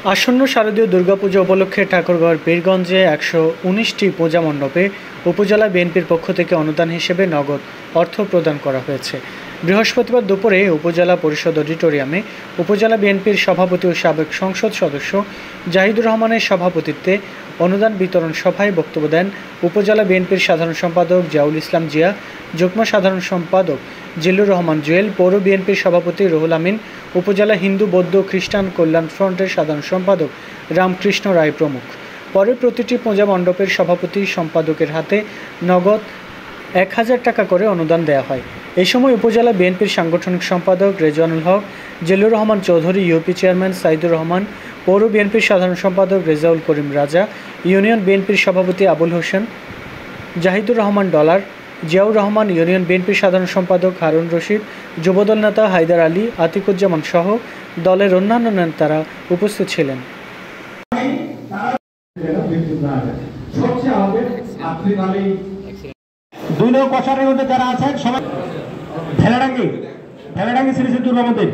আসন্ন শারদীয় দুর্গাপূজা উপলক্ষে ঠাকুরগাঁওয়ের পীরগঞ্জে ১১৯টি পূজা মণ্ডপে উপজেলা বিএনপির পক্ষ থেকে অনুদান হিসেবে নগদ অর্থ প্রদান করা হয়েছে। বৃহস্পতিবার দুপুরে উপজেলা পরিষদ অডিটোরিয়ামে উপজেলা বিএনপির সভাপতি ও সাবেক সংসদ সদস্য জাহিদুর রহমানের সভাপতিত্বে অনুদান বিতরণ সভায় বক্তব্য দেন উপজেলা বিএনপির সাধারণ সম্পাদক জিয়াউল ইসলাম জিয়া, যুগ্ম সাধারণ সম্পাদক জিল্লুর রহমান জুয়েল, পৌর বিএনপির সভাপতি রুহুল আমিন, উপজেলা হিন্দু বৌদ্ধ খ্রিস্টান কল্যাণ ফ্রন্টের সাধারণ সম্পাদক রামকৃষ্ণ রায় প্রমুখ। পরে প্রতিটি পূজা মণ্ডপের সভাপতি সম্পাদকের হাতে নগদ ১,০০০ টাকা করে অনুদান দেওয়া হয়। এই সময় উপজেলা বিএনপির সাংগঠনিক সম্পাদক রেজওয়ানুল হক, জিল্লুর রহমান চৌধুরী, ইউপি চেয়ারম্যান সাইদুর রহমান, পৌর বিএনপির সাধারণ সম্পাদক রেজাউল করিম রাজা, ইউনিয়ন বিএনপির সভাপতি আবুল হোসেন, জাহিদুর রহমান ডলার, জিয়াউর রহমান, ইউনিয়ন বিএনপির সাধারণ সম্পাদক হারুন রশিদ, যুবদল নেতা হায়দার আলী, আতিকুজ্জামান সহ দলের অন্যান্য নেতারা উপস্থিত ছিলেন। দুই নং কষারের মধ্যে যারা আছেন সবাই ভেলাডাঙ্গি শ্রী দুর্গা মন্দির।